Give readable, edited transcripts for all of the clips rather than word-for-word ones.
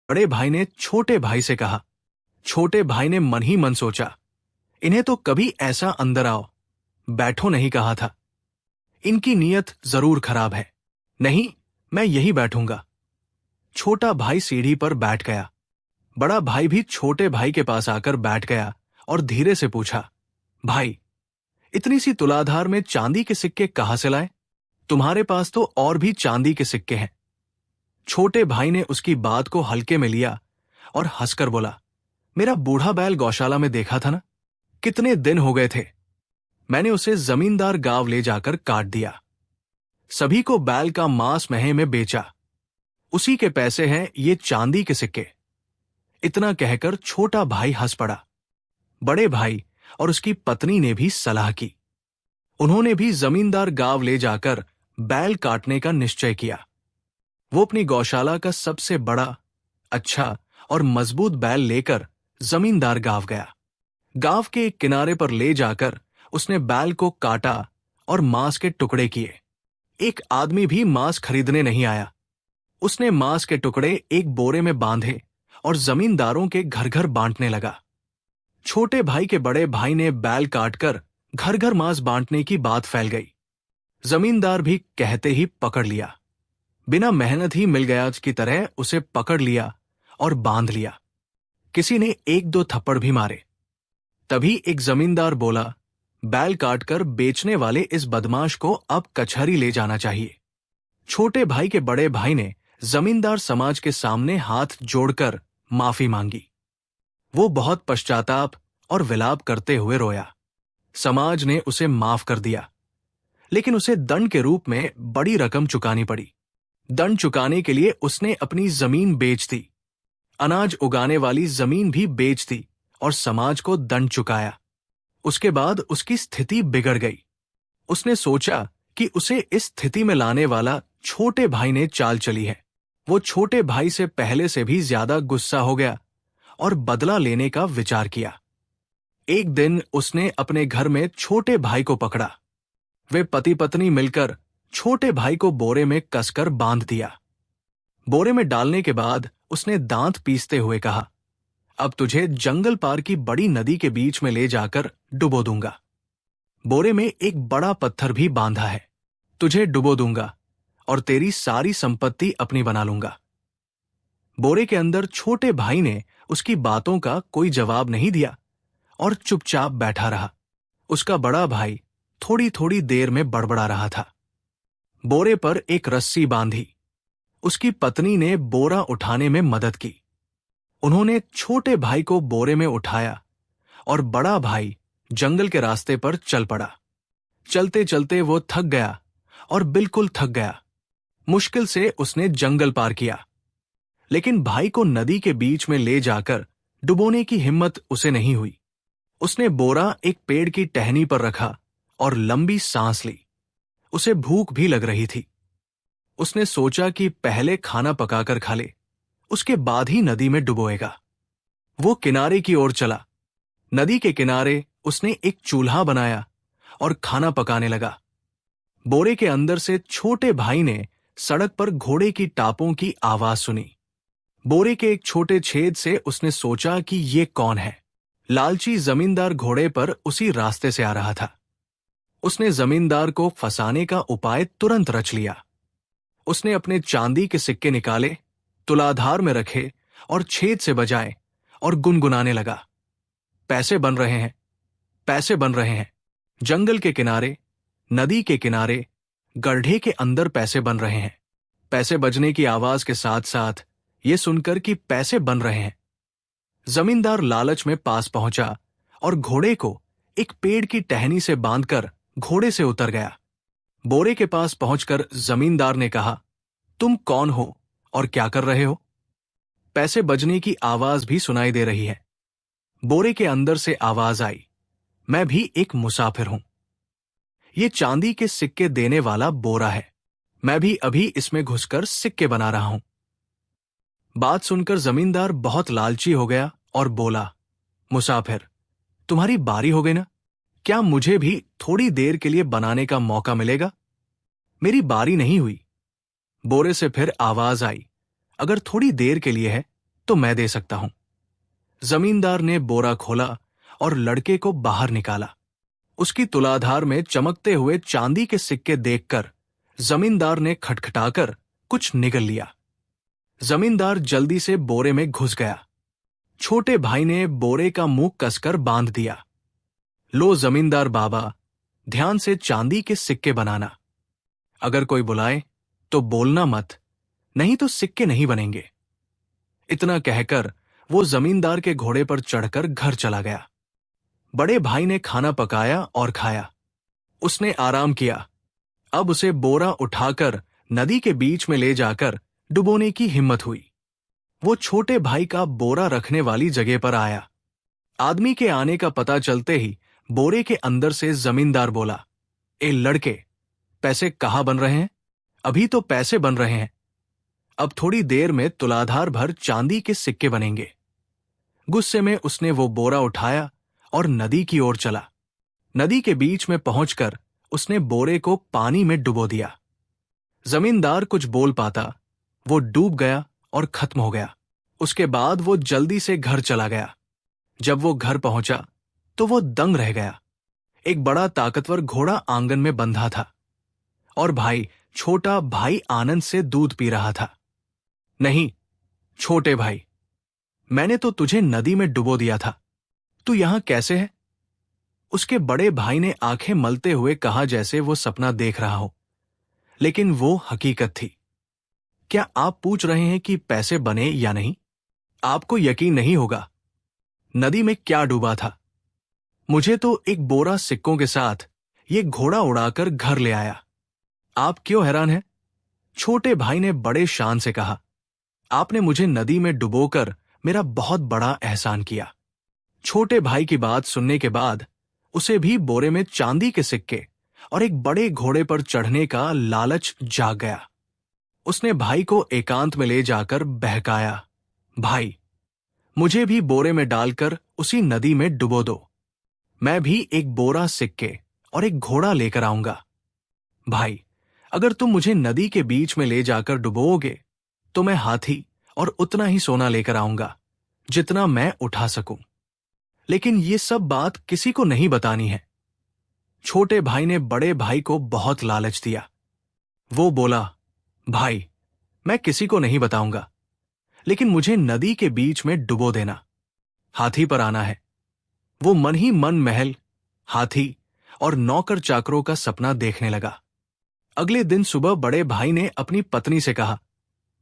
बड़े भाई ने छोटे भाई से कहा। छोटे भाई ने मन ही मन सोचा, इन्हें तो कभी ऐसा अंदर आओ, बैठो नहीं कहा था। इनकी नीयत जरूर खराब है। नहीं, मैं यही बैठूंगा। छोटा भाई सीढ़ी पर बैठ गया। बड़ा भाई भी छोटे भाई के पास आकर बैठ गया और धीरे से पूछा, भाई, इतनी सी तुलाधार में चांदी के सिक्के कहां से लाए? तुम्हारे पास तो और भी चांदी के सिक्के हैं। छोटे भाई ने उसकी बात को हल्के में लिया और हंसकर बोला, मेरा बूढ़ा बैल गौशाला में देखा था ना, कितने दिन हो गए थे। मैंने उसे जमींदार गांव ले जाकर काट दिया। सभी को बैल का मांस महे में बेचा। उसी के पैसे हैं ये चांदी के सिक्के। इतना कहकर छोटा भाई हंस पड़ा। बड़े भाई और उसकी पत्नी ने भी सलाह की। उन्होंने भी जमींदार गांव ले जाकर बैल काटने का निश्चय किया। वो अपनी गौशाला का सबसे बड़ा, अच्छा और मजबूत बैल लेकर जमींदार गांव गया। गांव के एक किनारे पर ले जाकर उसने बैल को काटा और मांस के टुकड़े किए। एक आदमी भी मांस खरीदने नहीं आया। उसने मांस के टुकड़े एक बोरे में बांधे और जमींदारों के घर घर बांटने लगा। छोटे भाई के बड़े भाई ने बैल काटकर घर घर मांस बांटने की बात फैल गई। जमींदार भी कहते ही पकड़ लिया। बिना मेहनत ही मिल गया की तरह उसे पकड़ लिया और बांध लिया। किसी ने एक दो थप्पड़ भी मारे। तभी एक जमींदार बोला, बैल काटकर बेचने वाले इस बदमाश को अब कचहरी ले जाना चाहिए। छोटे भाई के बड़े भाई ने जमींदार समाज के सामने हाथ जोड़कर माफी मांगी। वो बहुत पश्चाताप और विलाप करते हुए रोया। समाज ने उसे माफ कर दिया, लेकिन उसे दंड के रूप में बड़ी रकम चुकानी पड़ी। दंड चुकाने के लिए उसने अपनी जमीन बेच दी। अनाज उगाने वाली जमीन भी बेच दी और समाज को दंड चुकाया। उसके बाद उसकी स्थिति बिगड़ गई। उसने सोचा कि उसे इस स्थिति में लाने वाला छोटे भाई ने चाल चली है। वो छोटे भाई से पहले से भी ज्यादा गुस्सा हो गया और बदला लेने का विचार किया। एक दिन उसने अपने घर में छोटे भाई को पकड़ा। वे पति पत्नी मिलकर छोटे भाई को बोरे में कसकर बांध दिया। बोरे में डालने के बाद उसने दांत पीसते हुए कहा, अब तुझे जंगल पार की बड़ी नदी के बीच में ले जाकर डुबो दूंगा। बोरे में एक बड़ा पत्थर भी बांधा है। तुझे डुबो दूंगा और तेरी सारी संपत्ति अपनी बना लूंगा। बोरे के अंदर छोटे भाई ने उसकी बातों का कोई जवाब नहीं दिया और चुपचाप बैठा रहा। उसका बड़ा भाई थोड़ी थोड़ी देर में बड़बड़ा रहा था। बोरे पर एक रस्सी बांधी। उसकी पत्नी ने बोरा उठाने में मदद की। उन्होंने छोटे भाई को बोरे में उठाया और बड़ा भाई जंगल के रास्ते पर चल पड़ा। चलते चलते वो थक गया और बिल्कुल थक गया। मुश्किल से उसने जंगल पार किया, लेकिन भाई को नदी के बीच में ले जाकर डुबोने की हिम्मत उसे नहीं हुई। उसने बोरा एक पेड़ की टहनी पर रखा और लंबी सांस ली। उसे भूख भी लग रही थी। उसने सोचा कि पहले खाना पकाकर खा ले, उसके बाद ही नदी में डुबोएगा। वो किनारे की ओर चला। नदी के किनारे उसने एक चूल्हा बनाया और खाना पकाने लगा। बोरे के अंदर से छोटे भाई ने सड़क पर घोड़े की टापों की आवाज सुनी। बोरे के एक छोटे छेद से उसने सोचा कि ये कौन है। लालची जमींदार घोड़े पर उसी रास्ते से आ रहा था। उसने जमींदार को फंसाने का उपाय तुरंत रच लिया। उसने अपने चांदी के सिक्के निकाले, तुलाधार में रखे और छेद से बजाए और गुनगुनाने लगा, पैसे बन रहे हैं, पैसे बन रहे हैं। जंगल के किनारे, नदी के किनारे, गड्ढे के अंदर पैसे बन रहे हैं। पैसे बजने की आवाज के साथ साथ ये सुनकर कि पैसे बन रहे हैं, जमींदार लालच में पास पहुंचा और घोड़े को एक पेड़ की टहनी से बांधकर घोड़े से उतर गया। बोरे के पास पहुंचकर जमींदार ने कहा, तुम कौन हो और क्या कर रहे हो? पैसे बजने की आवाज भी सुनाई दे रही है। बोरे के अंदर से आवाज आई, मैं भी एक मुसाफिर हूं। ये चांदी के सिक्के देने वाला बोरा है। मैं भी अभी इसमें घुसकर सिक्के बना रहा हूं। बात सुनकर जमींदार बहुत लालची हो गया और बोला, मुसाफिर, तुम्हारी बारी हो गई ना? क्या मुझे भी थोड़ी देर के लिए बनाने का मौका मिलेगा? मेरी बारी नहीं हुई। बोरे से फिर आवाज आई, अगर थोड़ी देर के लिए है तो मैं दे सकता हूं। जमींदार ने बोरा खोला और लड़के को बाहर निकाला। उसकी तुलाधार में चमकते हुए चांदी के सिक्के देखकर जमींदार ने खटखटाकर कुछ निगल लिया। जमींदार जल्दी से बोरे में घुस गया। छोटे भाई ने बोरे का मुंह कसकर बांध दिया। लो जमींदार बाबा, ध्यान से चांदी के सिक्के बनाना। अगर कोई बुलाए तो बोलना मत, नहीं तो सिक्के नहीं बनेंगे। इतना कहकर वो जमींदार के घोड़े पर चढ़कर घर चला गया। बड़े भाई ने खाना पकाया और खाया। उसने आराम किया। अब उसे बोरा उठाकर नदी के बीच में ले जाकर डुबोने की हिम्मत हुई। वो छोटे भाई का बोरा रखने वाली जगह पर आया। आदमी के आने का पता चलते ही बोरे के अंदर से जमींदार बोला, ए लड़के, पैसे कहाँ बन रहे हैं? अभी तो पैसे बन रहे हैं। अब थोड़ी देर में तुलाधार भर चांदी के सिक्के बनेंगे। गुस्से में उसने वो बोरा उठाया और नदी की ओर चला। नदी के बीच में पहुंचकर उसने बोरे को पानी में डुबो दिया। जमींदार कुछ बोल पाता, वो डूब गया और खत्म हो गया। उसके बाद वो जल्दी से घर चला गया। जब वो घर पहुंचा तो वो दंग रह गया। एक बड़ा ताकतवर घोड़ा आंगन में बंधा था और भाई, छोटा भाई आनंद से दूध पी रहा था। नहीं छोटे भाई, मैंने तो तुझे नदी में डुबो दिया था, तू यहां कैसे है? उसके बड़े भाई ने आंखें मलते हुए कहा, जैसे वो सपना देख रहा हो, लेकिन वो हकीकत थी। क्या आप पूछ रहे हैं कि पैसे बने या नहीं? आपको यकीन नहीं होगा। नदी में क्या डूबा था? मुझे तो एक बोरा सिक्कों के साथ ये घोड़ा उड़ाकर घर ले आया। आप क्यों हैरान हैं? छोटे भाई ने बड़े शान से कहा, आपने मुझे नदी में डुबोकर मेरा बहुत बड़ा एहसान किया। छोटे भाई की बात सुनने के बाद उसे भी बोरे में चांदी के सिक्के और एक बड़े घोड़े पर चढ़ने का लालच जाग गया। उसने भाई को एकांत में ले जाकर बहकाया, भाई, मुझे भी बोरे में डालकर उसी नदी में डुबो दो। मैं भी एक बोरा सिक्के और एक घोड़ा लेकर आऊंगा। भाई, अगर तुम मुझे नदी के बीच में ले जाकर डुबोओगे तो मैं हाथी और उतना ही सोना लेकर आऊंगा जितना मैं उठा सकूं। लेकिन ये सब बात किसी को नहीं बतानी है। छोटे भाई ने बड़े भाई को बहुत लालच दिया। वो बोला, भाई, मैं किसी को नहीं बताऊंगा, लेकिन मुझे नदी के बीच में डुबो देना। हाथी पर आना है। वो मन ही मन महल, हाथी और नौकर चाकरों का सपना देखने लगा। अगले दिन सुबह बड़े भाई ने अपनी पत्नी से कहा,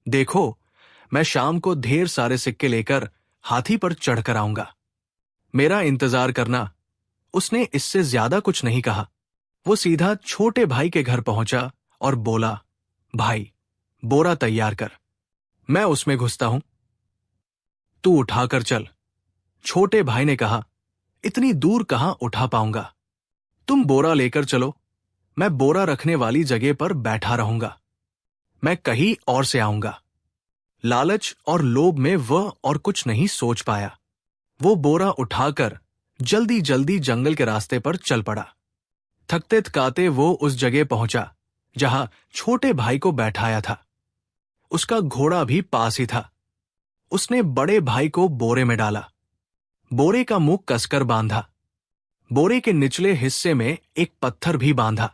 देखो, मैं शाम को ढेर सारे सिक्के लेकर हाथी पर चढ़कर आऊंगा, मेरा इंतजार करना। उसने इससे ज्यादा कुछ नहीं कहा। वो सीधा छोटे भाई के घर पहुंचा और बोला, भाई, बोरा तैयार कर, मैं उसमें घुसता हूं, तू उठाकर चल। छोटे भाई ने कहा, इतनी दूर कहां उठा पाऊंगा? तुम बोरा लेकर चलो, मैं बोरा रखने वाली जगह पर बैठा रहूंगा, मैं कहीं और से आऊंगा। लालच और लोभ में वह और कुछ नहीं सोच पाया। वो बोरा उठाकर जल्दी जल्दी जंगल के रास्ते पर चल पड़ा। थकते थकाते वो उस जगह पहुंचा जहां छोटे भाई को बैठाया था। उसका घोड़ा भी पास ही था। उसने बड़े भाई को बोरे में डाला, बोरे का मुंह कसकर बांधा, बोरे के निचले हिस्से में एक पत्थर भी बांधा,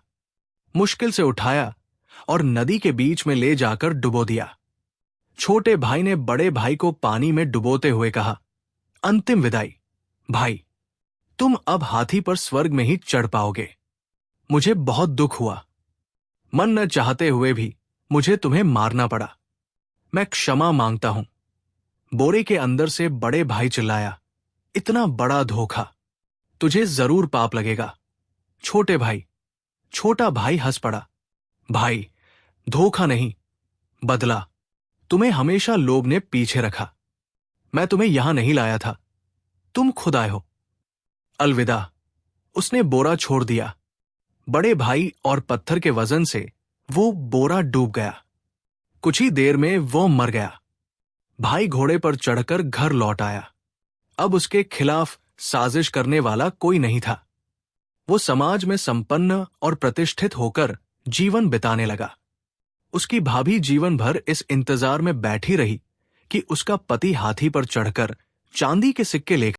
मुश्किल से उठाया और नदी के बीच में ले जाकर डुबो दिया। छोटे भाई ने बड़े भाई को पानी में डुबोते हुए कहा, अंतिम विदाई। भाई, तुम अब हाथी पर स्वर्ग में ही चढ़ पाओगे। मुझे बहुत दुख हुआ। मन न चाहते हुए भी मुझे तुम्हें मारना पड़ा। मैं क्षमा मांगता हूं। बोरे के अंदर से बड़े भाई चिल्लाया, इतना बड़ा धोखा, तुझे जरूर पाप लगेगा। छोटे भाई। छोटा भाई हंस पड़ा, भाई, धोखा नहीं, बदला। तुम्हें हमेशा लोभ ने पीछे रखा। मैं तुम्हें यहां नहीं लाया था, तुम खुद आए हो। अलविदा। उसने बोरा छोड़ दिया। बड़े भाई और पत्थर के वजन से वो बोरा डूब गया। कुछ ही देर में वो मर गया। भाई घोड़े पर चढ़कर घर लौट आया। अब उसके खिलाफ साजिश करने वाला कोई नहीं था। वो समाज में संपन्न और प्रतिष्ठित होकर जीवन बिताने लगा। उसकी भाभी जीवन भर इस इंतजार में बैठी रही कि उसका पति हाथी पर चढ़कर चांदी के सिक्के लेकर